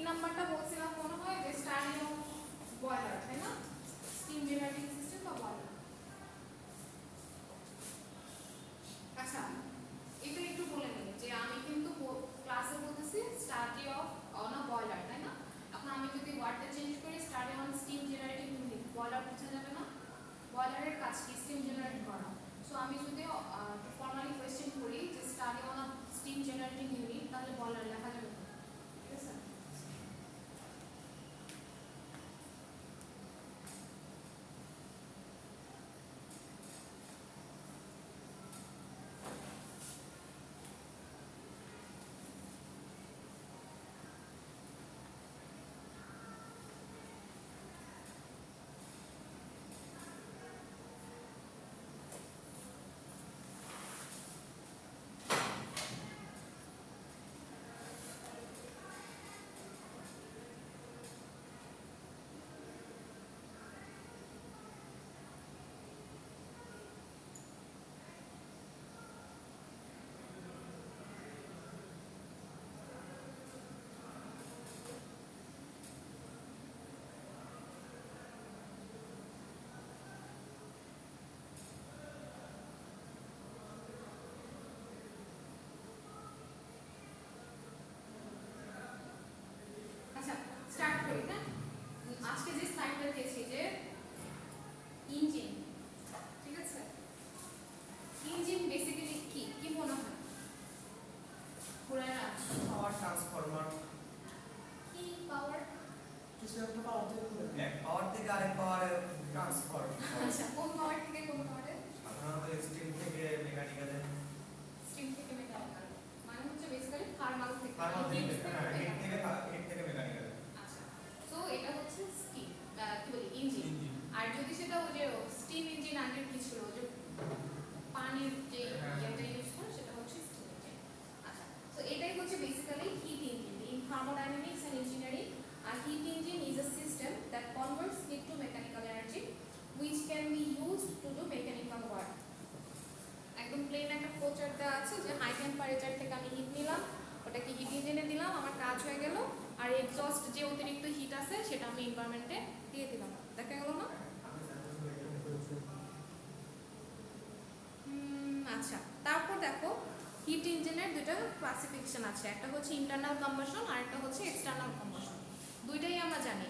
নাম্বারটা বলছিলাম মনে হয় যে স্টাডি অফ বয়লার, তাই না? স্টিম জেনারেটিং সিস্টেম বা বয়লার। আচ্ছা, এটা একটু বলে নিই যে আমি কিন্তু ক্লাসে বলতেছি study of on a boiler, তাই না? এখন আমি যদি ওয়ার্ডটা চেঞ্জ করি study on steam generating unit, boiler বোঝা যাবে না? বয়লারের কাজ কি? স্টিম জেনারেট করা। সো আমি যদি ফর্মালি কোয়েশ্চেন করি যে study on a steam generating unit, তাহলে বয়লার লেখা যাবে না, ঠিক আছে? আচ্ছা, স্টার্ট করি। হ্যাঁ, আজকে যে স্লাইডটা দিয়েছি যে ইঞ্জিন, ঠিক আছে? ইঞ্জিন বেসিক্যালি কি কি মনে হয়? পুরানা পাওয়ার ট্রান্সফরমার, কি পাওয়ার? কিছু একটা পাওয়ার থেকে এক পাওয়ার থেকে আরেক পাওয়ারে ট্রান্সফার। আচ্ছা, কোন পাওয়ার থেকে কোন পাওয়ারে? সাধারণত স্টিম থেকে মেকানিক্যালে, স্টিম থেকে মেকানিক্যাল, মানে হচ্ছে বেসিক্যালি থার্মাল থেকে, থার্মাল থেকে, হিট হ্যাঁ, হিট থেকে মেকানিক্যালে। আচ্ছা, সো এটা হচ্ছে স্টিম, কি বলি, ইঞ্জিন। আর যদি সেটা ওই যে স্টিম ইঞ্জিন আগের কি ছিল, যে পানির যে ইয়েটা ইউজ করে, সেটা হচ্ছে স্টিম ইঞ্জিন। আচ্ছা, সো এটাই হচ্ছে basically heat engine. In thermodynamics and engineering, a heat engine is a system that converts heat to mechanical energy which can be used to do mechanical work. একদম plane একটা flowchart দেওয়া আছে যে high temperature থেকে আমি hit নিলাম, ওটাকে hit ইঞ্জিনে দিলাম, আমার কাজ হয়ে গেল। আর এক্সস্ট যে অতিরিক্ত হিট আছে সেটা আমি এনভায়রনমেন্টে দিয়ে দিলাম। দেখা গেল না? আচ্ছা, তারপর দেখো হিট ইঞ্জিনের দুটো ক্লাসিফিকেশন আছে, একটা হচ্ছে ইন্টারনাল কম্বাসন আর একটা হচ্ছে এক্সটার্নাল কম্বাসন। দুইটাই আমরা জানি।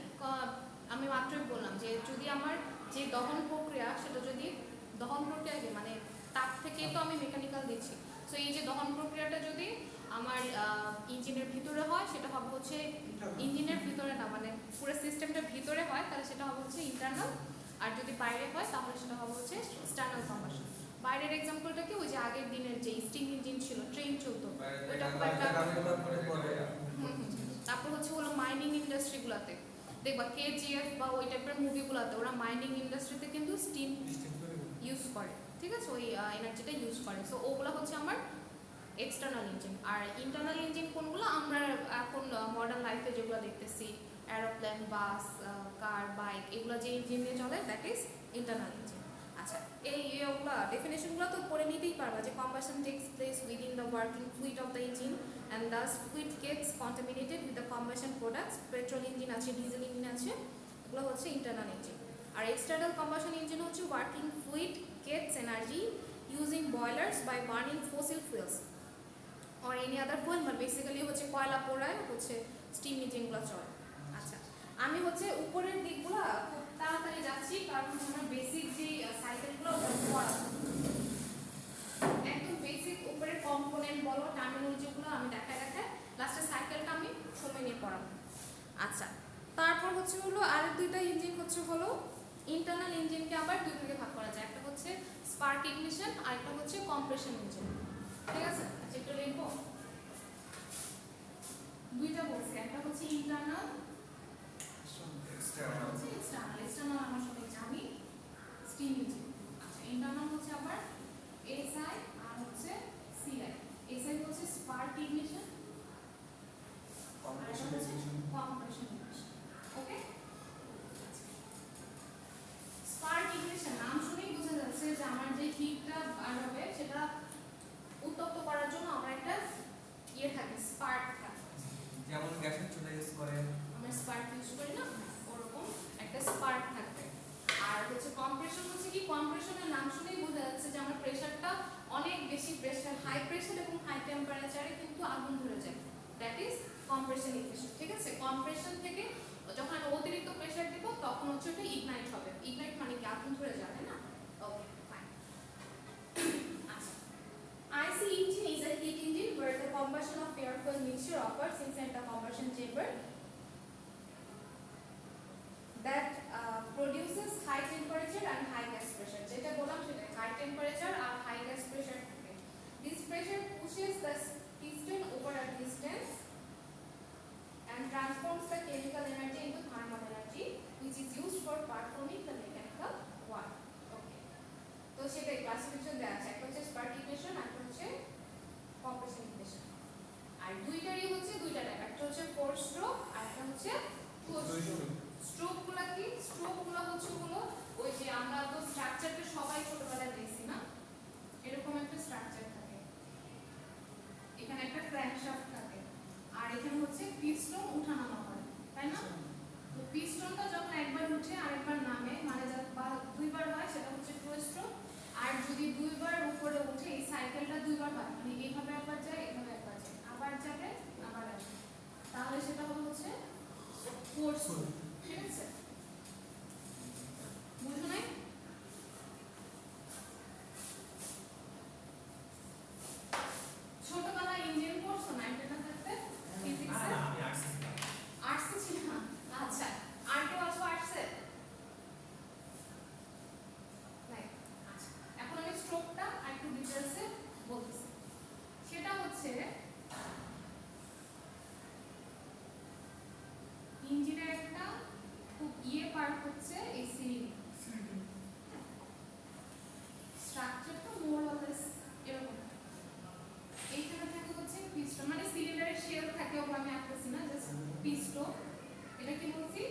আমি মাত্রই বললাম যে যদি আমার যে দহন প্রক্রিয়া, সেটা যদি দহন প্রক্রিয়া মানে তাপ থেকে তো আমি মেকানিক্যাল দিচ্ছি, সো এই যে দহন প্রক্রিয়াটা যদি আমার ইঞ্জিনের ভিতরে হয়, সেটা হবে হচ্ছে ইঞ্জিনের ভিতরে না, মানে পুরো সিস্টেমটার ভিতরে হয়, তাহলে সেটা হবে হচ্ছে ইন্টারনাল। আর যদি বাইরে হয় তাহলে সেটা হবে হচ্ছে এক্সটার্নাল কম্বাসন। বাইরের এক্সাম্পলটা কি, ওই যে আগের দিনের যে স্টিম ইঞ্জিন ছিল, ট্রেন চলতো, ওইটা খুব একটা। তারপর হচ্ছে হলো মাইনিং ইন্ডাস্ট্রিগুলোতে দেখবা, কেজিএফ বা ওই টাইপের মুভিগুলোতে ওরা মাইনিং ইন্ডাস্ট্রিতে কিন্তু স্টিম ইউজ করে, ঠিক আছে? ওই এনার্জিটা ইউজ করে। সো ওগুলো হচ্ছে আমার এক্সটার্নাল ইঞ্জিন। আর ইন্টারনাল ইঞ্জিন কোনগুলো? আমরা এখন মডার্ন লাইফে যেগুলো দেখতেছি, এরোপ্লেন, বাস, কার, বাইক, এগুলো যে ইঞ্জিন দিয়ে চলে, দ্যাট ইজ ইন্টারনাল ইঞ্জিন। আচ্ছা, এইগুলো ডেফিনেশনগুলো তো পড়ে নিতেই পারবা যে combustion takes place within the working fluid of the engine and thus fluid gets contaminated with the combustion products. Petrol engine আছে, ডিজেল ইঞ্জিন আছে, এগুলো হচ্ছে ইন্টারনাল ইঞ্জিন। আর এক্সটার্নাল কম্বাসন ইঞ্জিন হচ্ছে working fluid gets energy using boilers by burning fossil fuels or any other fuel, but basically হচ্ছে কয়লা পোড়ায় হচ্ছে স্টিম ইঞ্জিনগুলো চলে। আচ্ছা, আমি হচ্ছে উপরের দিকগুলো খুব তাড়াতাড়ি যাচ্ছি, কারণ আমার বেসিক যে সাইকেলগুলো ওটা পড়া একদম বেসিক উপরের কম্পোনেন্ট বলো, টার্মিনোলজিগুলো আমি দেখায় লাস্টে সাইকেলটা আমি সময় নিয়ে পড়াবো। আচ্ছা, তারপর হচ্ছে হলো আরেক দুইটা ইঞ্জিন হচ্ছে হলো ইন্টারনাল ইঞ্জিনকে আবার দুই ভাগে ভাগ করা যায়, একটা হচ্ছে স্পার্ক ইগনিশন আর একটা হচ্ছে কম্প্রেশন ইঞ্জিন, ঠিক আছে? আচ্ছা, একটু লিখবো, দুইটা বলছি, একটা হচ্ছে ইন্টারনাল, এক্সটার্নাল আমরা সবাই জানি স্টিম ইঞ্জিন। আচ্ছা, ইন্টারনাল হচ্ছে আবার এসআই আর হচ্ছে সিআই। এসআই হচ্ছে স্পার্ক ইগনিশন, কম্প্রেশন ইগনিশন। ওকে, স্পার্ক ইগনিশন নাম শুনেই বোঝা যাচ্ছে যে আমার যে হিটটা বার হবে সেটা উত্তপ্ত করার জন্য আমার একটা ইয়ে থাকে, স্পার্ক থাকে। যেমন গ্যাসের চুলা ইউজ করেন? আমরা স্পার্ক ইউজ করি না, ওরকম একটা স্পার্ক থাকবে। আর হচ্ছে কম্প্রেশন হচ্ছে কি, কম্প্রেশনের নাম শুনেই বোঝা যাচ্ছে যে আমার প্রেসারটা অনেক বেশি প্রেসার, হাই প্রেসার এবং হাই টেম্পারেচারে কিন্তু আগুন ধরে যায়, দ্যাট ইজ কম্প্রেশন ইকুয়েশন। ঠিক আছে, কম্প্রেশন থেকে যখন আমি অতিরিক্ত প্রেসার দেব তখন হচ্ছে ওটা ইগনাইট হবে। ইগনাইট মানে কি, আগুন ধরে যাবে না। Okay fine. আচ্ছা, IC engine is a heat engine where the combustion of air fuel mixture occurs inside the combustion chamber that produces high temperature and high gas pressure. যেটা বললাম সেটা high temperature আর high gas pressure থাকে। This pressure pushes the piston over a distance and transforms the chemical energy into thermal energy, which is used for performing the mechanical work. Okay, তো সেটাই classification দেওয়া আছে, একটা হচ্ছে spark equation আর একটা হচ্ছে compression equation. আর দুইটারই হচ্ছে দুইটা টাইপ, একটা হচ্ছে 4 স্ট্রোক আর একটা হচ্ছে 2 স্ট্রোক। স্ট্রোকগুলো কি, স্ট্রোকগুলো হচ্ছে হলো ওই যে আমরা তো স্ট্রাকচারটা সবাই ছোটবেলায় দেখছি না, এরকম একটা স্ট্রাকচার থাকে, এখানে একটা ক্র্যাঙ্কশ্যাফট থাকে আর এখানে হচ্ছে পিস্টন উঠানামা করে, তাই না? তো পিস্টনটা যখন একবার উঠে আরেকবার নামে, মানে বা দুইবার হয় সেটা হচ্ছে 2 স্ট্রোক। আর যদি দুইবার উপরে উঠে এই সাইকেলটা দুইবার হয়, মানে এইভাবে একবার যায় এইভাবে একবার যায়, আবার যাবে আবার আসবে, তাহলে সেটা হবে হচ্ছে 4 স্ট্রোক। ঠিক আছে, বুঝো নাই? ছোটবেলায় ইঞ্জিন পড়ছো না এটা থাকতে ফিজিক্সে? না আমি আর্টস ছিলাম। আর্টসে ছিল না? আচ্ছা, আর কেউ আছো আর্টসে? নাই। আচ্ছা, এখন আমি স্ট্রোকটা একটু ডিটেইলসে বলতেছি। সেটা হচ্ছে ইঞ্জিনের একটা খুব পার্ট হচ্ছে এই সিলিন্ডার। স্ট্রাকচারটা মোর অর লেস এরকম। এইখানে থাকে হচ্ছে পিস্টন, মানে সিলিন্ডারের শেল থাকে, ওগুলো আমি আঁকতেছি না, জাস্ট পিস্টন। এটা কি বলছি?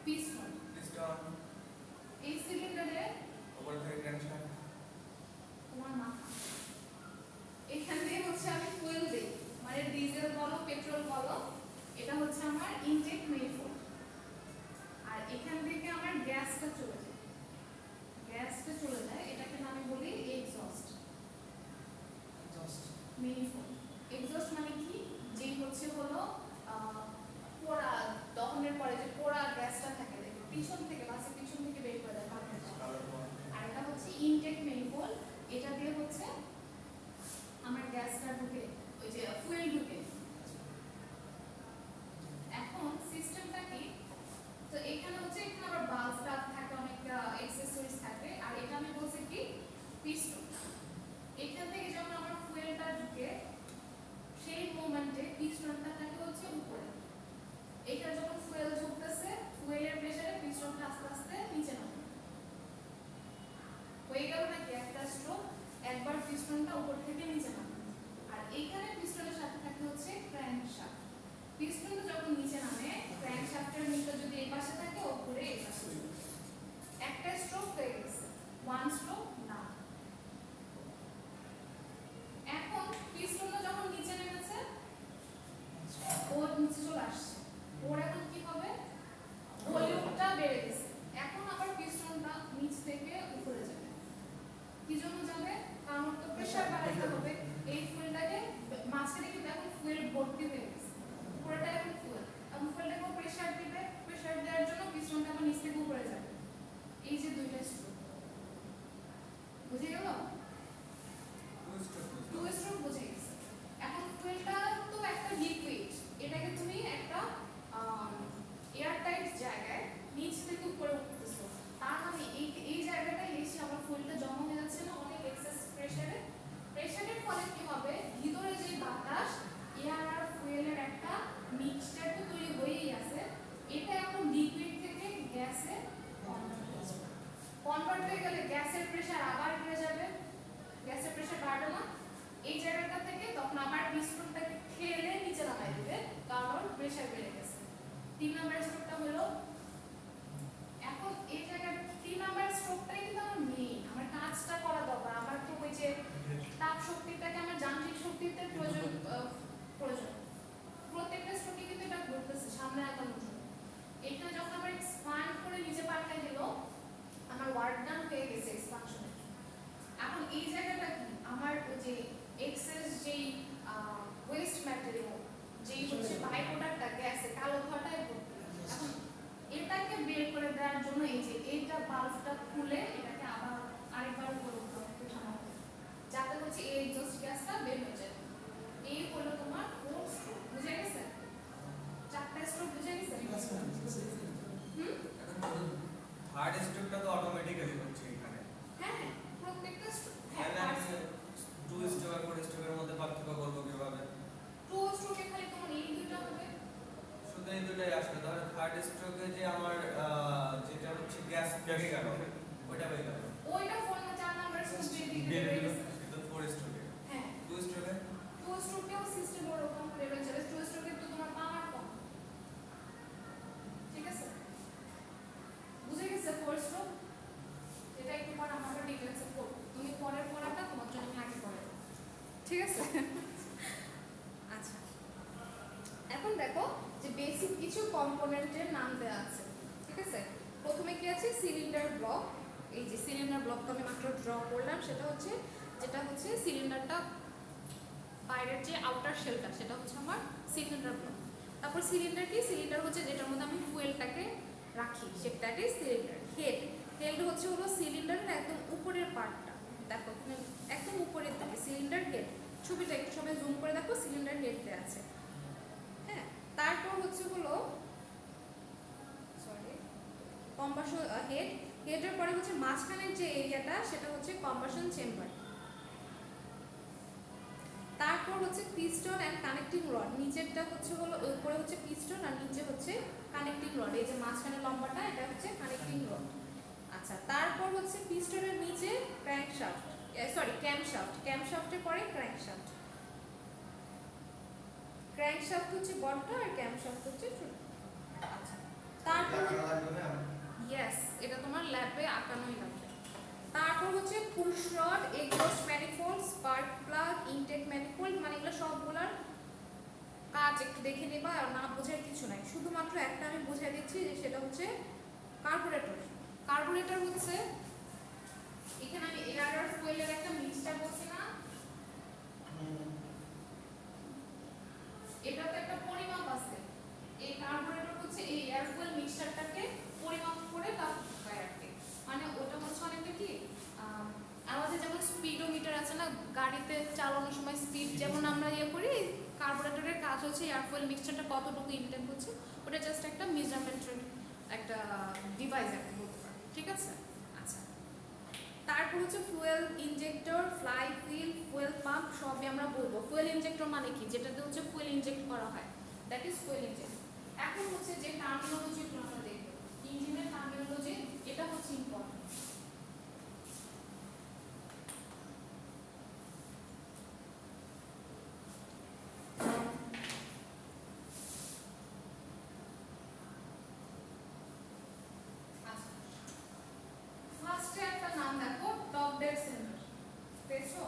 পিস্টন। পিস্টন এই সিলিন্ডারে উপরে থেকে ক্র্যাঙ্কশ্যাফট। তোমার মাথা, এখান থেকে হচ্ছে আমি ফুয়েল দেই, মানে ডিজেল বলো পেট্রোল বলো, এটা হচ্ছে আমার ইনটেক মেনিফোল্ড। আর এখান থেকে আমার গ্যাসটা চলে যায়, গ্যাসটা চলে যায়, এটাকে আমি বলি এক্সস্ট। মেনিফোল্ড এক্সস্ট মানে কি, যেই হচ্ছে হলো পোড়া দহনের পরে যে পোড়া গ্যাসটা থাকে, দেখো পিছন থেকে বাসের পিছন থেকে বের করে দেয় ভাবটা। আর এটা হচ্ছে ইনটেক মেনিফোল্ড, এটা দিয়ে হচ্ছে আমার গ্যাসটা ঢুকে, ওই যে ফুয়েল ঢুকে। এখন সিস্টেমটা কি, তো এখানে হচ্ছে এখানে আবার বাল্ব টাল্ব থাকে, অনেকটা অ্যাকসেসরিজ থাকে। আর এটা আমি বলছি কি পিস্টন। এখান থেকে যখন আমার ফুয়েলটা ঢুকে সেই মোমেন্টে পিস্টনটা থাকে হচ্ছে উপরে। এখানে যখন ফুয়েল ঢুকতেছে, ফুয়েলের প্রেসারে পিস্টনটা আস্তে আস্তে নিচে নামে। হয়ে গেল নাকি একটা স্ট্রোক, একবার পিস্টনটা উপর থেকে নিচে নামে। আর এইখানে পিস্টনের সাথে থাকে হচ্ছে ক্র্যাঙ্কশ্যাফট। পিস্টনটা যখন নিচে নামে, ক্র্যাঙ্কশ্যাফটের মুখটা যদি এই পাশে থাকে, ও ঘুরে এই পাশে চলে যায়। একটা স্ট্রোক হয়ে গেছে, ওয়ান স্ট্রোক না। এখন পিস্টনটা যখন নিচে নেমেছে, ওর নিচে চলে আসছে, ওর এখন কি হবে, ভলিউমটা বেড়ে গেছে। এখন আবার পিস্টনটা নিচ থেকে উপরে যাবে। কি জন্য যাবে? কারণ ওর তো প্রেসার বাড়াইতে হবে। এই ফুয়েলটাকে মাঝখানে কিন্তু এখন ফুয়েল ভর্তি হয়ে গেছে, পুরোটা এখন ফুয়েল। এখন ফুয়েলটাকে প্রেসার দিবে, প্রেসার দেওয়ার জন্য পিস্টনটা আবার নিচ থেকে উপরে যাবে। এই যে দুইটা স্ট্রোক, বুঝে গেল? টু স্ট্রোক বুঝে গেছে। এখন ফুয়েলটা তো একটা লিকুইড, এটাকে তুমি একটা এয়ার টাইট জায়গায় নিচ থেকে উপরে উঠতেছো, তার মানে এই জায়গাটায় এসে আমার ফুয়েলটা জমা হয়ে যাচ্ছে না অনেক এক্সেস প্রেসারে। প্রেসারের ফলে কি হবে, ভিতরে যে বাতাস, এয়ার আর ফুয়েলের একটা মিক্সচার তো তৈরি হয়েই আছে, এটা এখন লিকুইড থেকে গ্যাসে কনভার্ট হয়ে গেলে গ্যাসের প্রেসার আবার বেড়ে যাবে। গ্যাসের প্রেসার বাড়বে না এই জায়গাটা থেকে, তখন আবার পিস্টনটাকে ঠেলে নিচে নামাই দিবে, কারণ প্রেসার বেড়ে গেছে। 3 নাম্বার স্ট্রোকটা হলো। এখন এই জায়গায় 3 নাম্বার স্ট্রোকটাই কিন্তু আমার মেইন, আমার কাজটা করা দরকার। আমার তো ওই যে তাপ শক্তিটাকে আমার যান্ত্রিক শক্তিতে প্রয়োজন, প্রত্যেকটা স্ট্রোকে এই দুটাই আসলো, তাহলে থার্ড স্ট্রোকে যে আমার যেটা হচ্ছে গ্যাস বেরিয়ে গেল, ওইটা বেরিয়ে গেল, ওইটা ফোন 4 নাম্বার স্ট্রোকে বেরিয়ে বেরিয়ে গেল, গেছে। সেটা ফোর স্ট্রোকে। হ্যাঁ টু স্ট্রোকে টু স্ট্রোকেও সিস্টেম ওরকম লেভেল চলে। টু স্ট্রোকে তো তোমার পাওয়ার কম, ঠিক আছে? বুঝে গেছে ফোর স্ট্রোক? এটা একটু পর আমরা ডিটেইলসে পড়ব, তুমি পরের পড়াটা তোমার জন্য আমি আগে করে দেব, ঠিক আছে? আচ্ছা, এখন দেখো যে বেসিক কিছু কম্পোনেন্টের নাম দেওয়া আছে, ঠিক আছে? প্রথমে কি আছে? Cylinder block. এই যে সিলিন্ডার ব্লকটা আমি মাত্র ড্র করলাম, সেটা হচ্ছে যেটা হচ্ছে সিলিন্ডারটা বাইরের যে আউটার শেলটা, সেটা হচ্ছে আমার সিলিন্ডার ব্লক। তারপর সিলিন্ডার কি? সিলিন্ডার হচ্ছে যেটার মধ্যে আমি ফুয়েলটাকে রাখি, সেটাকে সিলিন্ডার। হেড, হেড হচ্ছে হলো সিলিন্ডারের একদম উপরের পার্টটা, দেখো এখানে একদম উপরের দিকে সিলিন্ডার হেড। ছবিটা একটু সবাই জুম করে দেখো, সিলিন্ডার হেডতে আছে। হ্যাঁ, তারপর হচ্ছে হলো সরি কম্বাসন হেড। হেডের পরে হচ্ছে মাঝখানের যে এরিয়াটা, সেটা হচ্ছে কম্বাসন চেম্বার। তারপর হচ্ছে পিস্টন অ্যান্ড কানেক্টিং রড। নিচেরটা হচ্ছে হলো উপরে হচ্ছে পিস্টন আর নিচে হচ্ছে কানেক্টিং রড। এই যে মাঝখানে লম্বাটা, এটা হচ্ছে কানেক্টিং রড। আচ্ছা, তারপর হচ্ছে পিস্টনের নিচে ক্র্যাঙ্কশাফট, সরি ক্যামশাফট। ক্যামশাফটের পরে ক্র্যাঙ্কশাফট। ক্র্যাঙ্কশাফট হচ্ছে বড়টা আর ক্যামশাফট হচ্ছে ছোট। আচ্ছা, তারপর ইয়েস, এটা তোমার ল্যাবে আঁকানোই লাগবে। তারপর হচ্ছে push rod, exhaust manifold, spark plug, intake manifold. মানে এগুলো সবগুলোর কাজ একটু দেখে নেবা, আর না বোঝার কিছু নাই। শুধুমাত্র একটা আমি বুঝিয়ে দিচ্ছি, যে সেটা হচ্ছে কার্বুরেটর। কার্বুরেটর হচ্ছে এখানে আমি এয়ার আর ফুয়েলের একটা মিক্সচার বলছি না, এটাতে একটা পরিমাপ আছে। এই কার্বুরেটর হচ্ছে এই এয়ার ফুয়েল মিক্সচারটাকে পরিমাপ করে তারপর আর কি, মানে ওটা হচ্ছে অনেকটা কি আমাদের যেমন স্পিডোমিটার আছে না, গাড়িতে চালানোর সময় স্পিড যেমন আমরা ইয়ে করি, কার্বুরেটরের কাজ হচ্ছে এয়ার ফুয়েল মিক্সচারটা কতটুকু ইনটেক হচ্ছে, ওটা জাস্ট একটা মেজারমেন্টের একটা ডিভাইস আর কি বলতে পারো, ঠিক আছে? আচ্ছা, তারপর হচ্ছে fuel injector, fly wheel, fuel pump সবই আমরা বলবো। ফুয়েল ইনজেক্টর মানে কি? যেটাতে হচ্ছে ফুয়েল ইনজেক্ট করা হয়, দ্যাট ইজ ফুয়েল ইনজেক্ট। এখন হচ্ছে যে টার্মিনোলজিগুলো আমরা দেখবো, ইঞ্জিনের টার্মিনোলজি, এটা হচ্ছে ইম্পর্টেন্ট। ফার্স্টে একটা নাম দেখো, টপ ডেড সেন্টার, পেয়েছো?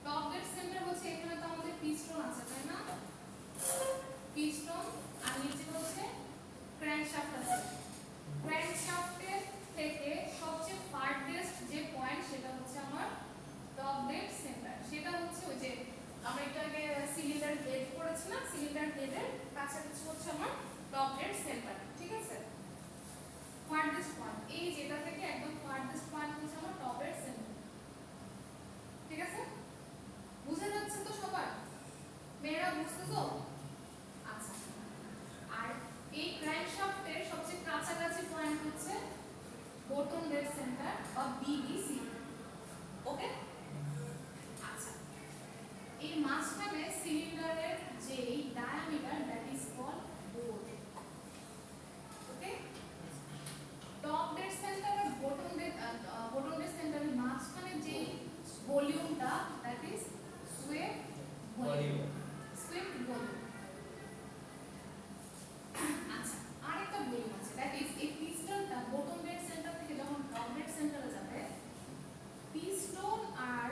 টপ ডেড সেন্টার হচ্ছে এখানে তো আমাদের পিস্টন আছে, তাই না? পিস্টন আর নিচে হচ্ছে ক্র্যাঙ্কশ্যাফট আছে। ক্র্যাঙ্কশ্যাফটের থেকে সবচেয়ে ফার্থেস্ট যে পয়েন্ট, সেটা হচ্ছে আমার টপ ডেড সেন্টার। সেটা হচ্ছে ওই যে আমরা একটু আগে সিলিন্ডার হেড করেছি না, সিলিন্ডার হেডের কাছাকাছি হচ্ছে আমার টপ ডেড সেন্টার, ঠিক আছে? ফার্থেস্ট পয়েন্ট, এই যেটা থেকে একদম ফার্থেস্ট পয়েন্ট হচ্ছে আমার টপ ডেড সেন্টার, ঠিক আছে? বুঝে যাচ্ছে তো সবার? মেয়েরা বুঝতেছো? আচ্ছা, আর এই ক্র্যাঙ্কশ্যাফটের সবচেয়ে কাছাকাছি পয়েন্ট হচ্ছে বটম ডেড সেন্টার বা বিডিসি, ওকে? আচ্ছা, এই মাঝখানে সিলিন্ডারের যে diameter, that is called bore, okay? Top dead centre আর বটম ডেড সেন্টারের মাঝখানে যে ভলিউমটা, that is swept volume, swept volume. আচ্ছা, আরেকটা ভলিউম আছে, দ্যাট ইজ এই পিস্টনটা বটম ডেড সেন্টার থেকে যখন টপ ডেড সেন্টারে যাবে, পিস্টন আর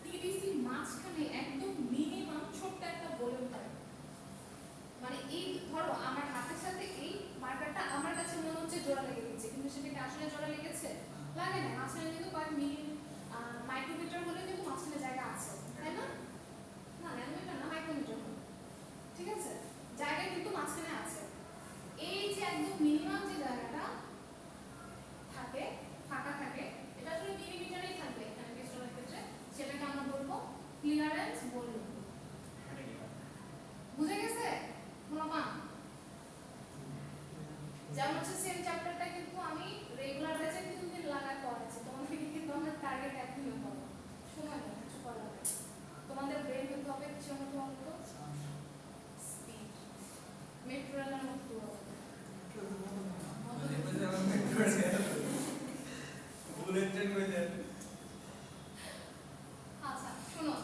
টিডিসি মাঝখানে একদম মিনিমাম ছোট্ট একটা ভলিউম থাকে, মেট্রোরেলের মতো বুলেট ট্রেন হয়ে আচ্ছা শোনো,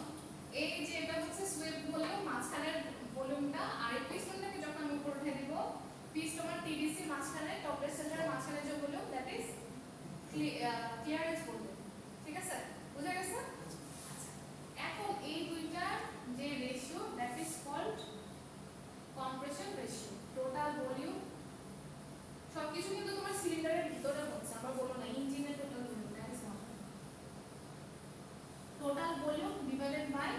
এই যে এটা হচ্ছে সুইফট ভলিউম, মাঝখানের ভলিউমটা, আর এই পিস্টনটাকে যখন আমি উপরে উঠে দিব, পিস্টন আর টিডিসি মাঝখানে, টপলেট সেন্টারের মাঝখানে যে volume, that is clearance volume. ঠিক আছে, বুঝা গেছে? আচ্ছা, এখন এই দুইটার যে ratio, that is called compression ratio. Total volume সবকিছু কিন্তু তোমার সিলিন্ডারের ভিতরে হচ্ছে, আমরা বলবো না ইঞ্জিনের total volume, that is not total volume divided by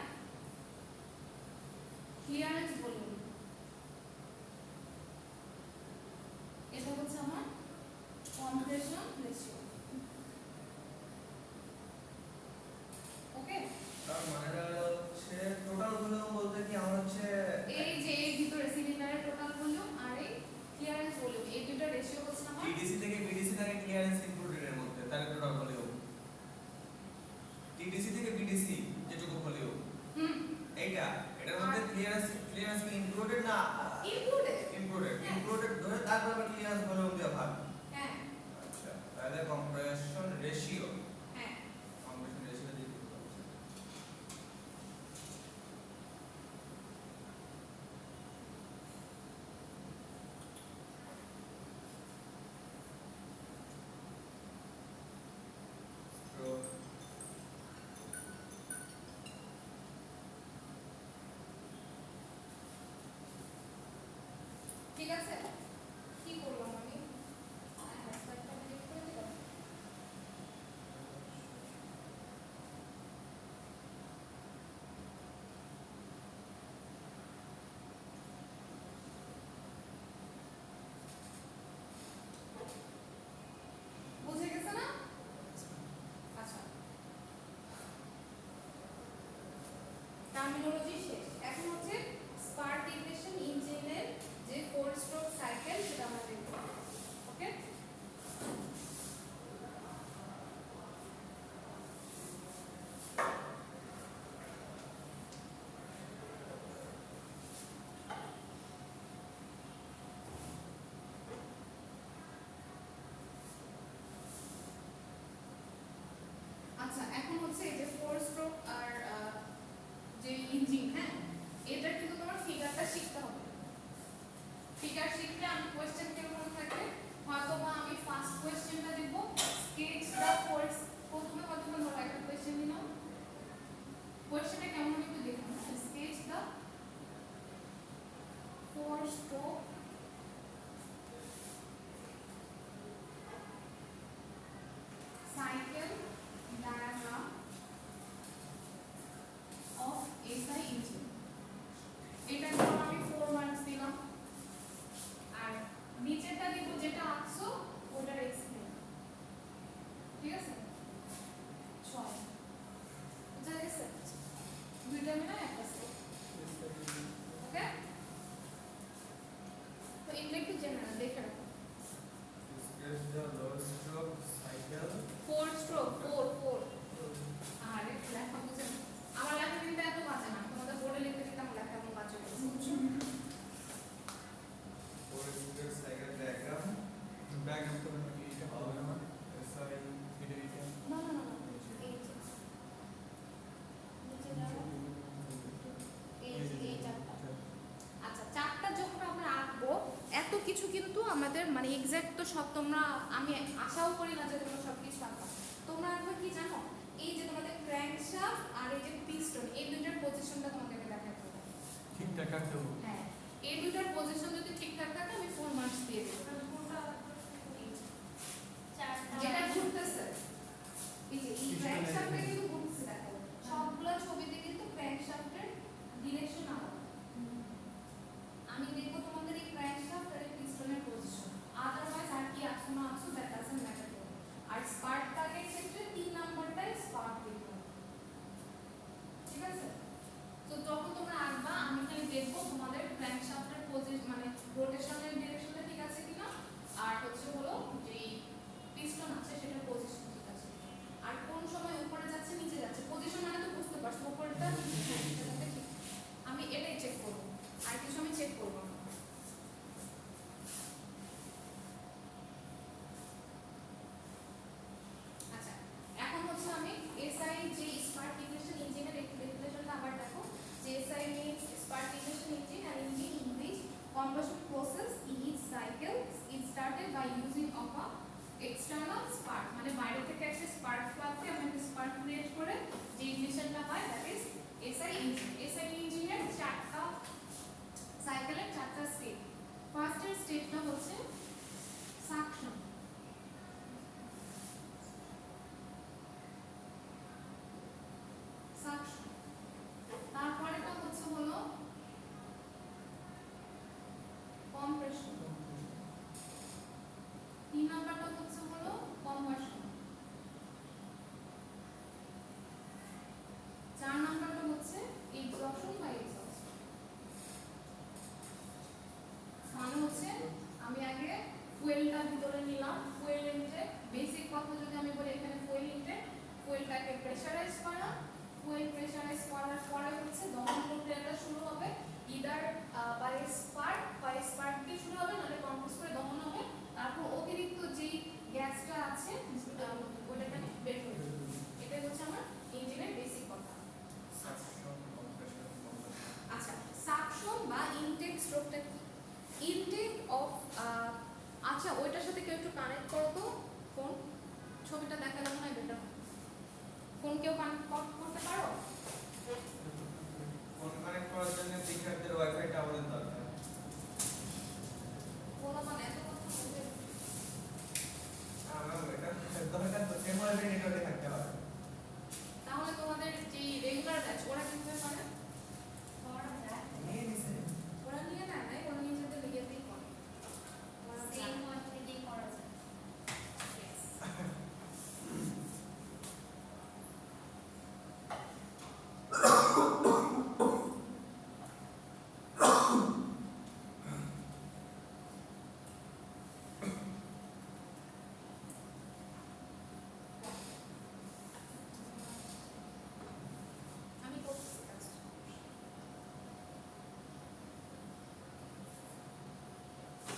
clearance volume, এটা হচ্ছে আমার compression ratio। ওকে, তার মানে হচ্ছে টোটাল ভলিউম বলতে কি আমার হচ্ছে এই যে এর ভিতরে সিলিন্ডারের টোটাল ভলিউম আর এই ক্লিয়ারেন্স ভলিউম, এই দুটো রেশিও হচ্ছে আমার টিডিসি থেকে বিডিসি থাকে ক্লিয়ারেন্স ইনক্লুডেড এর মধ্যে, তাহলে টোটাল ভলিউম টিডিসি থেকে বিডিসি যেটুকু ভলিউম এইটা এটার মধ্যে ক্লিয়ারেন্স কি ইনক্লুডেড না ইনক্লুডেড ধরে তারপর আবার ক্লিয়ারেন্স ভলিউম দিয়ে ভাগ। হ্যাঁ আচ্ছা, তাহলে কম্প্রেশন রেশিও হ্যাঁ দিয়ে তো ঠিক আছে, কি করলাম আমি হ্যাশট্যাগটা ডিলিট করে দিলাম। বুঝে গেছে না? আচ্ছা, টার্মিনোলজি শেষ। এখন হচ্ছে স্পার্ক ইগনিশন ইঞ্জিনের যে 4 স্ট্রোক সাইকেল সেটা আমরা দেখব। ওকে, আচ্ছা এখন হচ্ছে এই যে 4 স্ট্রোক আর যে ইঞ্জিন, হ্যাঁ এটা কিন্তু তোমার ফিগারটা শিখতে হবে। ফিগার শিখলে আমি কোশ্চেন কেমন থাকে, হয়তো বা আমি ফার্স্ট কোশ্চেনটা দেব স্কেচ দা ফোর্স, প্রথমে হয়তো বা ধরো একটা কোশ্চেন দিলাম, কোশ্চেনটা কেমন হবে একটু দেখুন। Sketch the 4 stroke cycle diagram of SI engine, এটা ধরো আমি 4 মার্কস দিলাম, আর নিচেরটা দিব যেটা আঁকছো ওটার এক্সপ্লেন। ঠিক আছে, 6 বুঝা গেছে? দুইটা মিলে একটা সেট। ওকে, তো এগুলো একটু জেনারেল দেখে রাখো। Sketch the low stroke cycle 4 stroke 4 আরে লেখা বুঝে না, আমার লেখা কিন্তু এত বাজে না, তোমাদের বোর্ডে লিখতে দিতাম লেখা এমন বাজে হয়েছে, বুঝছো? 4 stroke cycle diagram তো এটা হবে না SI এটা না না না না, এই যে নিচে যাও, এই চারটা। আচ্ছা, চারটা যখন আমরা আঁকবো এত কিছু কিন্তু আমাদের মানে এক্সাক্ট তো সব তোমরা, আমি আশাও করি না যে তোমরা সব কিছু আঁকবা। তোমরা আঁকবে কি জানো, এই যে তোমাদের ক্র্যাঙ্কশ্যাফট আর এই যে পিস্টন, এই দুইটার পজিশনটা তোমাদেরকে দেখাতে হবে। ঠিকঠাক রাখতে হবে। হ্যাঁ, এই দুইটার পজিশন যদি ঠিকঠাক থাকে আমি 4 মার্কস দিয়ে দেব। যেটা ঘুরতেছে, এই যে এই ক্র্যাঙ্কশ্যাফটটা কিন্তু ঘুরতেছে, দেখো সবগুলো ছবিতে কিন্তু ক্র্যাঙ্কশ্যাফটের ডিরেকশন আলাদা। আমি দেখবো তোমাদের এই ক্র্যাঙ্কশ্যাফট আর এই পিস্টনের পজিশন, আদারওয়াইজ আর কি আঁকছো না আঁকছো দ্যাট ডাজন্ট ম্যাটার। আর স্পার্ক প্লাগের ক্ষেত্রে 3 নাম্বারটাই স্পার্ক দিতে হবে। ঠিক আছে, তো যখন তোমরা আঁকবা আমি খালি দেখবো তোমাদের ক্র্যাঙ্কশ্যাফটের পজিশন মানে রোটেশনের ডিরেকশনটা ঠিক আছে কিনা, আর হচ্ছে হলো যে পিস্টন আছে সেটার পজিশন ঠিক আছে, আর কোন সময় উপরে যাচ্ছে নিচে যাচ্ছে। পজিশন মানে তো বুঝতে পারছো, উপরেরটা নিচেরটা ঠিক, আমি এটাই চেক করবো, আর কিছু আমি চেক করবো না। fertigation engine and engine in which combustion process in each cycle is started by using of a external spark মানে বাইরে থেকে একটা স্পার্ক প্লাগকে আমরা একটা স্পার্ক ক্রিয়েট করে যে ইগনিশনটা হয় that is SI engine. SI ইঞ্জিনের চারটা সাইকেলের চারটা স্টেপ। ফার্স্টের স্টেপটা হচ্ছে সাকশন। সাকশন তারপরেটা হচ্ছে হলো কম্প্রেশন। 3 নাম্বারটা হচ্ছে হলো কনভার্সন। 4 নাম্বারটা হচ্ছে এক্সঅশন বা এক্সস্ট। মানে হচ্ছে আমি আগে ফুয়েলটা ভিতরে নিলাম, ফুয়েল ইনটেক বেসিক কথা যদি আমি বলি এখানে ফুয়েল ইনটেক, ফুয়েলটাকে প্রেসারাইজ করা, ফুয়েল প্রেসারাইজ করার পরে হচ্ছে দহন প্রক্রিয়াটা শুরু হবে ইদার বাই স্পার্ক বা স্পার্ক দিয়ে শুরু হবে নাহলে কম্প্রেস করে দহন হবে। তারপর অতিরিক্ত যেই গ্যাসটা আছে ওটাকে বের করে দেব। এটাই হচ্ছে আমার ইঞ্জিনের বেসিক কথা। আচ্ছা সাকশন বা ইনটেক স্ট্রোকটা কি? ইনটেক অফ আচ্ছা ওইটার সাথে কেউ একটু কানেক্ট করো তো ফোন, ছবিটা দেখালে মনে হয় বেটার। ফোন কেউ কানেক্ট করতে পারো? ফোন কানেক্ট করার জন্য শিক্ষার্থীদের ওয়াইফাই টাওয়ারের দরকার। বলো মানে এত কথা বলতে এটা দরকার তো সেমভাবে নেটওয়ার্কে থাকতে হবে। তাহলে তোমাদের যে রেগুলার ব্যাচ ওরা কিভাবে করে? নিয়ে নিছে ওরা নিয়ে নেয় না, ওরা নিজেদের নিজেতেই করে। ওরা সেম ওয়ান থেকেই করা যায়। Yes. আমি করতেছি কাজটা।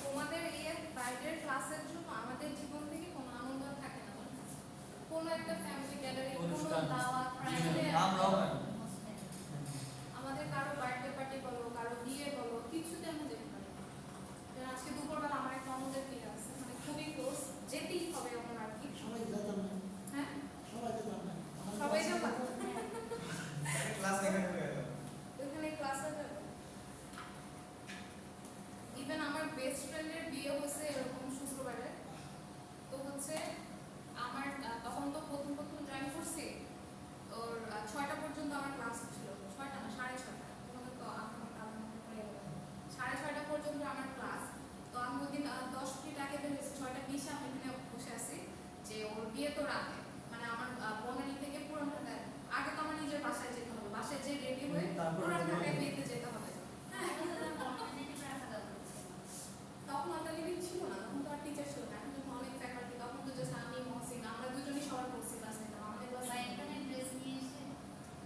তোমাদের এই বাইরের ক্লাসের জন্য আমাদের জীবন থেকে কোনো আনন্দ আর থাকে না, বলো? কোনো একটা ফ্যামিলি গ্যাদারিং, কোনো অনুষ্ঠান। দাওয়াত, ফ্রাইডে, আমরাও আমাদের কারো বার্থডে পার্টি বলো, কারো বিয়ে বলো, কিছুতে আমরা যেতে পারি না। যেমন আজকে দুপুরবেলা আমার একটা অন্যদের বিয়ে আছে, মানে খুবই ক্লোজ, যেতেই হবে আমার আর কি। সবাই যেতাম না, হ্যাঁ সবাই যেতাম না। আমার সবাই ক্লাসে যাবা? ক্লাস এখানে হয়ে গেল। ওখানে ক্লাসে যাবে। ইভেন আমার বেস্ট ফ্রেন্ডের বিয়ে হয়েছে এরকম শুক্রবারে। তো হচ্ছে আমার তখন তো প্রথম প্রথম জয়েন করছি, ওর 6টা পর্যন্ত আমার ক্লাস ছিল। 6টা না 6:30, তোমাদের তো হয়ে গেল 6:30 পর্যন্ত আমার ক্লাস। তো আমি ওই দিন 10 মিনিট আগে বের হয়েছি, 6:20 আমি এখানে বসে আছি যে ওর বিয়ে তো রাতে, মানে আমার বনানী থেকে পুরান ঢাকায়। আগে তো আমার নিজের বাসায় যেতে হবে, বাসায় যে রেডি হয়ে তারপরে পুরান তো ঢাকায় বিয়েতে যেতে হবে। হ্যাঁ এখন তো তার অল্টারনেটিভ রাখা দরকার ছিল। তখন অল্টারনেটিভ ছিল না, তখন তো আর টিচার ছিল না, এখন যখন অনেক ফ্যাকাল্টি, তখন তো জাস্ট আমি মহসিন আমরা দুজনই সবার পড়ছি ক্লাসে। আমাদের বা ক্লাসে এখানে ড্রেস নিয়ে এসে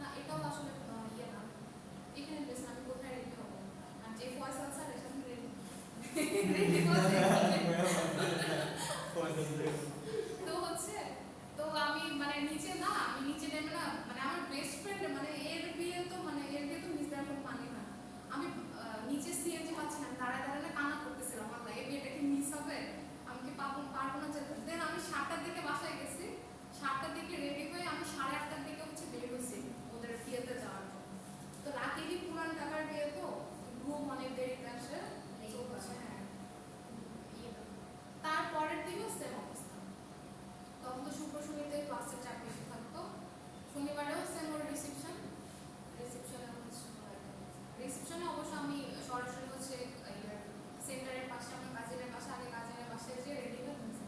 না, এটাও আসলে ইয়ে না, এখানে বেশ আমি কোথায় রেডি হবো? আর যে ফয়সাল স্যার এর সাথে রেডি তো হচ্ছে, তো আমি মানে নিচে না, আমি নিচে নেমে না, মানে আমার বেস্ট ফ্রেন্ড মানে এর বিয়ে তো মানে এর বিয়ে তো মিস দেওয়ার মানে না। আমি নিচে সিএনজি পাচ্ছি না, দাঁড়ায় দাঁড়ায় না কান্না করতেছিলাম, আমার এই বিয়েটা কি মিস হবে, আমি কি পারবো না যেতে। দেন আমি 7টার দিকে বাসায় গেছি, 7টার দিকে রেডি হয়ে আমি 8:30টার দিকে হচ্ছে বের হয়েছি ওদের বিয়েতে যাওয়ার জন্য। তো লাকিলি পুরান ঢাকার বিয়ে তো ঘুম অনেক দেরিতে আসে। তো হচ্ছে হ্যাঁ ইয়েটা। তারপরের দিনও সেম অবস্থা। তখন তো শুক্র শনিতে ক্লাসের চাপ বেশি থাকতো, শনিবারেও সেম ওর রিসেপশনে রিসেপশনে অবশ্য আমি সরাসরি হচ্ছে সেন্টারের পাশে আমার কাজিনের পাশে, আগে কাজিনের পাশে যে রেডি হয়ে বসে।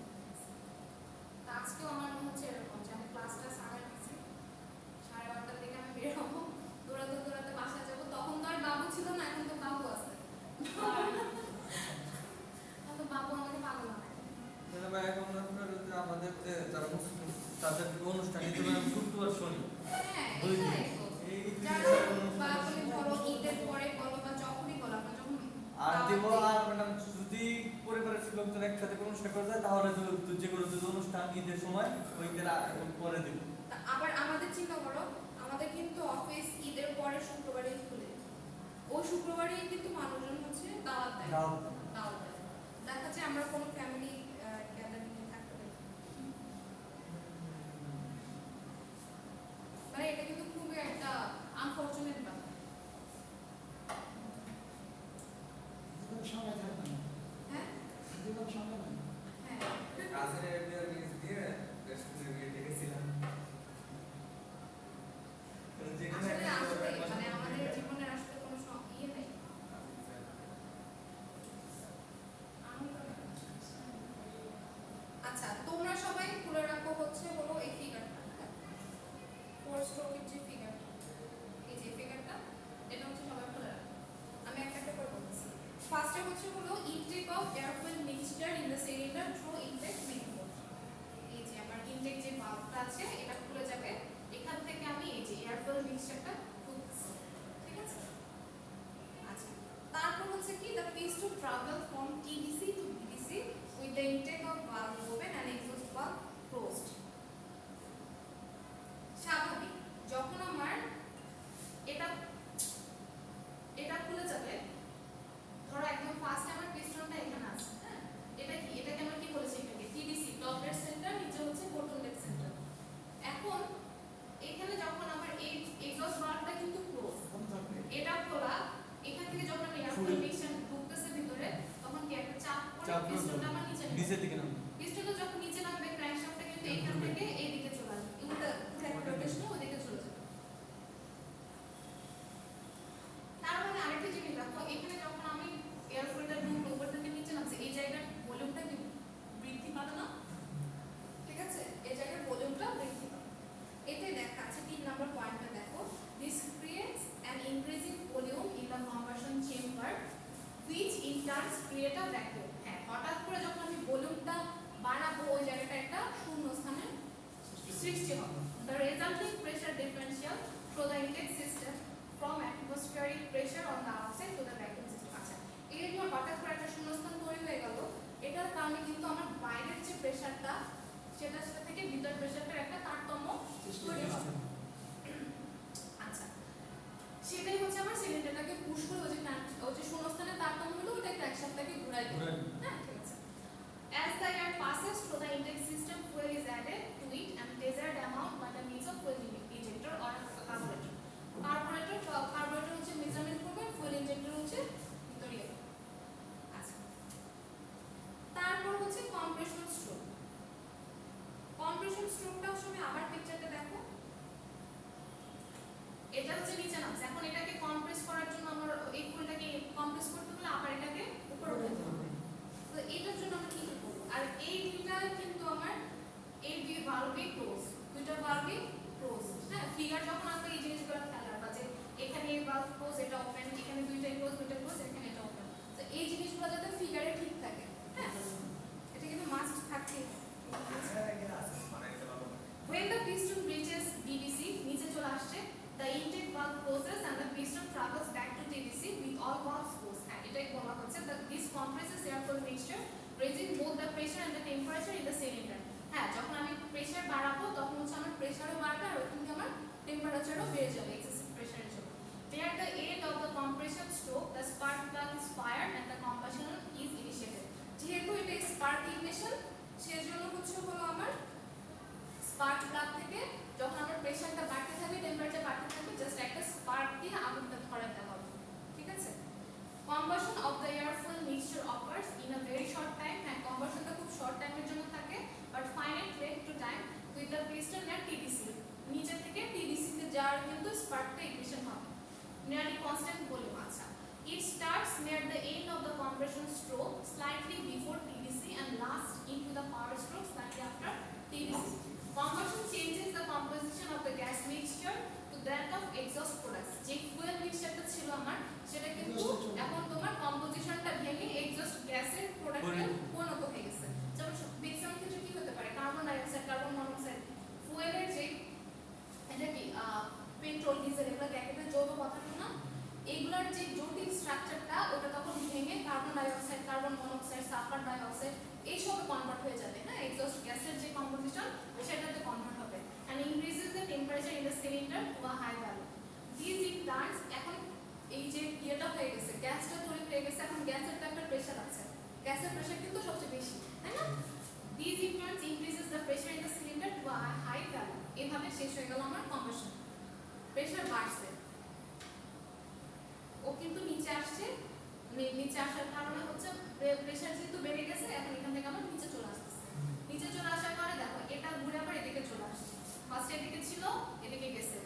তা আজকেও আমার মনে হচ্ছে এরকম যে আমি ক্লাসটা সারা দিচ্ছি, 12:30টার দিকে আমি বের হবো, দৌড়াতে দৌড়াতে বাসায় যাবো। তখন তো আর বাবু ছিল না, এখন তো বাবু আছে। এখন তো বাবু আমাকে পাগল বানায়। এখন আমাদের যে যারা মুসলিম তাদের অনুষ্ঠান শুক্রবার শনি হ্যাঁ দুই দিন। এটাই তো। এই যারা বা তুমি ধরো ঈদের পরে বলো বা যখনই বলো, আপনার যখন আর দেব দাওয়াত আর ম্যাডাম যদি পরিবারের লোকজন একসাথে কোনো অনুষ্ঠান করে যায় তাহলে তো যে কোনো যদি অনুষ্ঠান ঈদের সময় ওই দিন পরে দেব। আবার আমাদের চিন্তা করো, আমাদের কিন্তু অফিস ঈদের পরে শুক্রবারে খুলে, ও শুক্র পরেই কিন্তু মানুষজন হচ্ছে দাওয়াত দেয়। দাওয়াত। দাওয়াত দেয়। দেখা যায় আমরা কোনো ফ্যামিলি গ্যাদারিং এ থাকতে পারি। মানে এটা কিন্তু খুবই একটা আনফরচুনেট ব্যাপার। জীবন সময় থাকবে না, হ্যাঁ জীবন সময় নাই। হ্যাঁ কাজের এফবিআর লিস্ট দিয়ে রেস্টুরেন্টে গিয়ে ডেকেছিলাম। যেখানে আসলে একটা আসলে ব্যাপার মানে আমাদের জীবনের আসলে কোনো ইয়ে নেই, আনন্দ নেই। আচ্ছা তোমরা সবাই খুলে রাখো হচ্ছে হলো এই ফিগারটা, ফোর স্ট্রোকের যে ফিগারটা, এই যে ফিগারটা, এটা হচ্ছে সবাই খুলে রাখো। আমি একটা একটা করে বলছি। ফার্স্টে হচ্ছে হলো intake of air fuel mixture in the cylinder through intake method. এই যে আমার ইনটেক যে ভালভটা আছে এটা খুলে যাবে, এখান থেকে আমি এই যে এয়ার ফুয়েল মিক্সচারটা ঢুকছে, ঠিক আছে। আচ্ছা তারপর হচ্ছে কি the piston travel from TDC to BDC with the intake of valve open and exhaust valve closed. স্বাভাবিক যখন আমার এটা এটা খুলে যাবে, ধরো একদম ফার্স্ট আমার পিস্টনটা এখানে আছে, হ্যাঁ এটা কি, এটাকে আমরা কি বলেছি, এটাকে টিডিসি টপ ডেড সেন্টার, নিচে হচ্ছে বটম ডেড সেন্টার। এখন এখানে যখন আমার এই এক্সস্ট ভালভটা কিন্তু ক্লোজ, এখন থাকবে এটা খোলা, এখান থেকে যখন আমি এয়ার ফ্লো মিক্সচার ঢুকতেছে ভিতরে তখন কি একটা চাপ পড়ে পিস্টনটা আমার নিচে নামবে। নিচের দিকে নামবে। পিস্টনটা যখন নিচে নামবে ক্র্যাঙ্কশ্যাফটটা কিন্তু এখান থেকে এই দিকে চলে আসবে, উল্টা একটা রোটেশনে ওদিকে চলে যাবে। তার মানে আরেকটা জিনিস দেখো, এখানে যখন আমি এয়ার ফ্লোটা ঢুকলো উপর থেকে নিচে নামছে, এই জায়গার ভলিউমটা কি বৃদ্ধি পাবে না? ঠিক আছে, এই জায়গার ভলিউমটা বৃদ্ধি পাবে। এটাই দেখা আছে 3 নম্বর পয়েন্টটা দেখো, this creates an increasing volume in the conversion chamber which in turn create a vacuum. হ্যাঁ হঠাৎ করে যখন আমি ভলিউমটা বাড়াবো ওই জায়গাটা একটা শূন্য স্থানে সৃষ্টি হবে। The resulting pressure differential through the intake system from atmospheric pressure on the outside to the vacuum system. আচ্ছা এই যে হঠাৎ করে একটা শূন্যস্থান তৈরি হয়ে গেল, এটার কারণে কিন্তু আমার বাইরের যে প্রেসারটা সেটার সাথে থেকে ভিতর প্রেসারটার একটা তারতম্য তৈরি হবে। আচ্ছা সেটাই হচ্ছে আমার সিলিন্ডারটাকে পুশ করে ওই যে শূন্যস্থানে তারতম্য হলো ওটা ক্র্যাঙ্কশ্যাফটটাকে ঘুরাই দেবে। হ্যাঁ ঠিক আছে। As the air passes through the intake system, fuel is added to it and desired amount by the means of fuel injector or carburetor. Carburetor হচ্ছে মেজারমেন্ট করবে, ফুয়েল ইনজেক্টর হচ্ছে ভিতরে। আচ্ছা তারপর হচ্ছে কম্প্রেশন স্ট্রোক। কম্প্রেশন স্ট্রোকটাও সময় আবার পিকচারটা দেখো, এটা হচ্ছে নিচে নামছে, এখন এটাকে কম্প্রেস করার জন্য আমার এই ফুলটাকে কম্প্রেস করতে হলে আবার এটাকে উপরে উঠাতে হবে। তো এটার জন্য আমরা কি করব, আর এই দুইটা কিন্তু আমার এই দুই ভালভে ক্লোজ, দুইটা ভালভে ক্লোজ। হ্যাঁ ফিগার যখন আমরা এই জিনিসগুলো খেয়াল রাখবা যে এখানে এই ভালভ ক্লোজ, এটা ওপেন, এখানে দুইটা ক্লোজ, এখানে এটা ওপেন। তো এই জিনিসগুলো যাতে ফিগারে ঠিক থাকে, হ্যাঁ এটা কিন্তু মাস্ট থাকতে। When the piston reaches DDC, নিচে চলে আসছে, the intake valve closes and the piston travels back to DDC with all valves closed. হ্যাঁ এটাই বলা হচ্ছে that this compresses air fuel mixture, raising both the pressure and the temperature in the cylinder. হ্যাঁ যখন আমি pressure বাড়াবো তখন হচ্ছে আমার প্রেসারও বাড়বে আর ওখান থেকে আমার টেম্পারেচারও বেড়ে যাবে এক্সেসিভ প্রেসারের জন্য। At the end of the compression stroke, the spark plug is fired and the combustion is initiated. যেহেতু এটা স্পার্ক ইগনিশন, সেজন্য হচ্ছে হলো আমার স্পার্ক প্লাগ থেকে যখন আমার প্রেসারটা বাড়তে থাকবে, টেম্পারেচার বাড়তে থাকবে, জাস্ট একটা স্পার্ক দিয়ে আগুনটা ধরাতে হবে। ঠিক আছে। Combustion of the air fuel mixture occurs in a very short time. হ্যাঁ কম্বাশনটা খুব শর্ট টাইমের জন্য থাকে, but finite length to time with the piston at TDC. নিচে থেকে টিডিসি তে যাওয়ার কিন্তু স্পার্কটা ইগনিশন হবে। Nearly constant volume. আচ্ছা it starts near the end of the compression stroke slightly before TDC and lasts into the power stroke slightly after TDC. Combustion changes the composition of the gas mixture to that of exhaust products. যে fuel মিক্সচারটা ছিল আমার সেটা কিন্তু এখন তোমার কম্পোজিশনটা ভেঙে exhaust গ্যাসের প্রোডাক্টে পরিণত হয়ে গেছে। যেমন ম্যাক্সিমাম ক্ষেত্রে কি হতে পারে, carbon die oxide, carbon monoxide, ফুয়েলের যে এটা কি পেট্রোল, ডিজেল, এগুলো দেখে যৌগ পদার্থ না, এগুলোর যে জটিল স্ট্রাকচারটা ওটা তখন ভেঙে carbon die oxide, carbon monoxide, sulphur die oxide এইসবে কনভার্ট হয়ে যাবে। হ্যাঁ এক্সস্ট গ্যাসের যে কম্পোজিশন সেটাতে কনভার্ট হবে and increases the temperature in the cylinder to a high value. গ্যাসের প্রেশার কিন্তু সবচেয়ে বেশি, তাই না? These influence increases the pressure in the cylinder to a high value. এভাবে শেষ হয়ে গেল আমার কম্প্রেশন। প্রেশার বাড়ছে, ও কিন্তু নিচে আসছে, নিচে আসার কারণে হচ্ছে প্রেশার যেহেতু বেড়ে গেছে, এখন এখান থেকে আমার নিচে চলে আসতেছে। নিচে চলে আসার কারণে দেখো এটা ঘুরে আবার এদিকে চলে আসছে। ফার্স্ট এদিকে ছিল, এদিকে গেছে,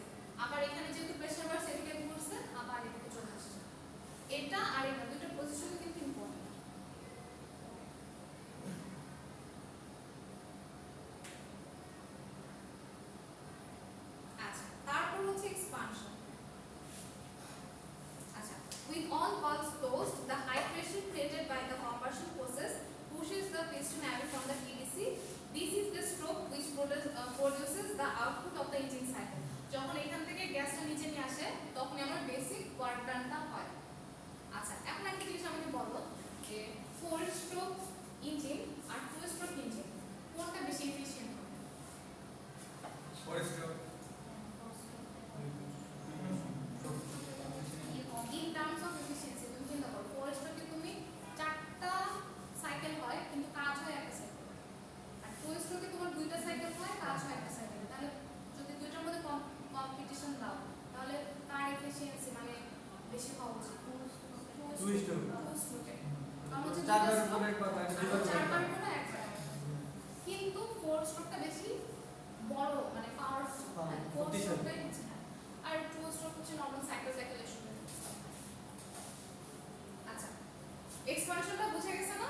আবার এখানে যেহেতু প্রেশার বাড়ছে এদিকে ঘুরছে, আবার এদিকে চলে আসছে। এটা আর এটা দুটো পজিশন কিন্তু ইম্পর্টেন্ট। আচ্ছা, তারপর হচ্ছে এক্সপানশন। আচ্ছা, with all valves closed, the high pressure created by the compression process pushes the piston away from the PDC. This is the stroke which produces the output of the engine cycle. যখন এখান থেকে গ্যাসটা নিচে নিয়ে আসে তখন আমার basic work ডানটা হয়। আচ্ছা, এখন একটা জিনিস আমাকে বলো যে 4 স্ট্রোক ইঞ্জিন আর 2 স্ট্রোক ইঞ্জিন কোনটা বেশি এফিশিয়েন্ট হবে? In terms of efficiency তুমি চিন্তা করো, 4 স্ট্রোকে তুমি 4টা সাইকেল হয় কিন্তু কাজ হয় একটা সাইকেল, আর 2 স্ট্রোকে তোমার 2টা সাইকেল হয় কাজ হয় একটা সাইকেল। তাহলে যদি দুইটার মধ্যে কম্পিটিশন দাও তাহলে কার এফিশিয়েন্সি মানে বেশি হওয়া উচিত? 2 স্ট্রোক। 2 স্ট্রোকে। কারণ হচ্ছে 4 বার করে একবার হয়, 2 বার করে 4 বার একবার। করে একবার। কিন্তু 4 স্ট্রোকটা বেশি বড় মানে পাওয়ারফুল, 4 স্ট্রোকটাই হচ্ছে না। আর 2 স্ট্রোক হচ্ছে নরমাল সাইকেলের সাথে। আচ্ছা, এক্সপানশনটা বুঝে গেছে না?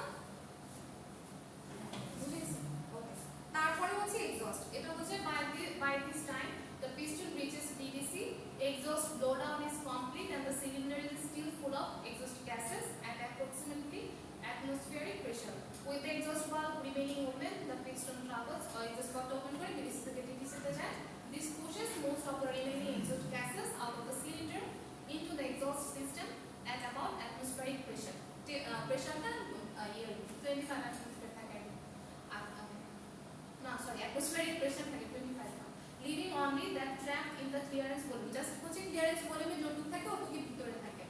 বুঝে গেছে? ওকে। তারপরে হচ্ছে এক্সস্ট। এটা হচ্ছে by this time the piston reaches PDC, exhaust blowdown is complete and the cylinder is still full of exhaust gases at approximately atmospheric pressure. With the exhaust valve remaining open, the piston travels or exhaust valve open করে PDC থেকে TDC তে যায়. This pushes most of the remaining exhaust gases out of the cylinder into the exhaust system at about atmospheric pressure. প্রেশারটা 25 atmosphere থাকে। না sorry, atmospheric pressure থাকে 25, leaving only that trapped in the clearance volume. Just হচ্ছে clearance volume যতটুকু থাকে ওটুকু ভিতরে থাকে।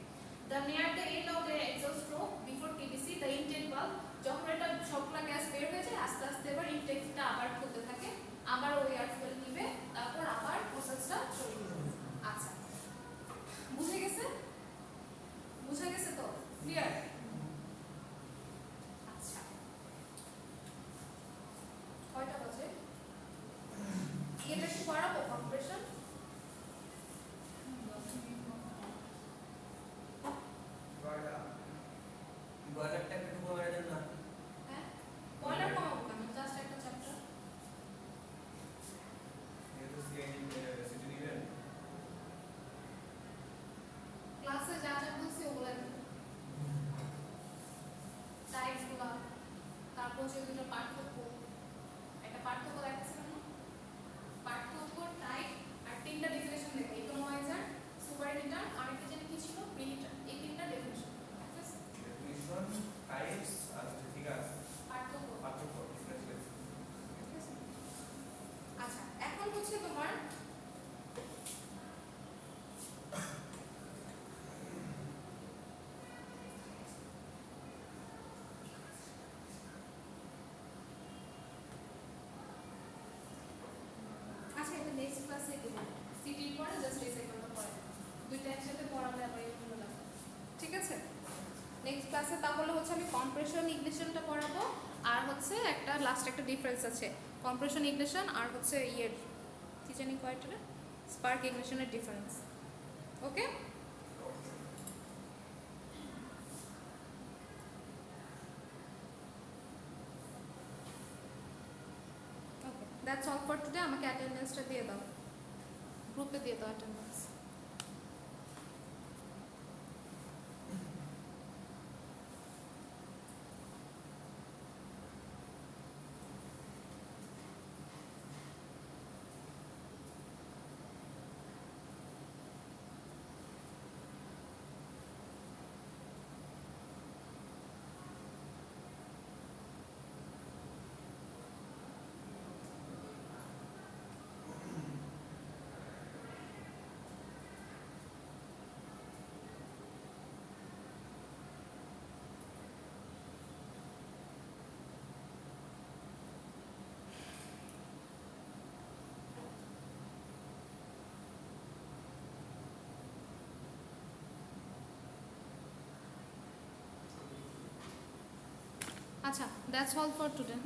The near the end of the exhaust stroke before TDC, the intake valve যখন এটা সবগুলা গ্যাস বের হয়ে যায় আস্তে আস্তে এবার ইনটেকটা আবার খুলতে থাকে, আবার ওই এয়ার ফুয়েল দিবে, তারপর আবার প্রসেসটা শুরু হবে। আচ্ছা, বুঝে গেছে? বুঝে গেছে তো? ক্লিয়ার? আচ্ছা, কয়টা বাজে? এটা কি করাবো কম্প্রেশন? বয়লারটা একটু কমায় দেন না। হ্যাঁ, বয়লার কমাবো কেন? জাস্ট একটা চ্যাপ্টার। যেহেতু সিটি নেবেন ক্লাসে যা যা বলছি ওগুলা দিবো। টাইপগুলা, তারপর হচ্ছে দুটো পার্থক্য, একটা পার্থক্য দেখাচ্ছিলাম না? পার্থক্য, টাইপ আর 3টা ডেফিনেশন দেখো, ইকোনমাইজার, সুপার হিটার আর একটা জানি কি ছিল, প্রিহিটার। এই 3টা ডেফিনেশন ঠিক আছে? ডেফিনিশন টাইপস আর ঠিক আছে পার্থক্য পার্থক্য ঠিক আছে। ঠিক আছে? আচ্ছা, এখন হচ্ছে তোমার আচ্ছা, এটা নেক্সট ক্লাসে দেবো। সিটির পরে জাস্ট এই সাইকেলটা পড়ে দুইটা একসাথে পড়ালে আবার এগুলো লাগবে। ঠিক আছে? নেক্সট ক্লাসে তাহলে হচ্ছে আমি কম্প্রেশন ইগনিশনটা পড়াবো, আর হচ্ছে একটা লাস্ট একটা ডিফারেন্স আছে কম্প্রেশন ইগনিশন আর হচ্ছে ইয়ের কি জানি কয়টা স্পার্ক ইগনিশনের difference. Okay, okay, that's all for today. আমাকে অ্যাটেন্ডেন্সটা দিয়ে দাও, গ্রুপে দিয়ে দাও অ্যাটেন্ডেন্স। আচ্ছা দ্যাটস অল ফর টুডে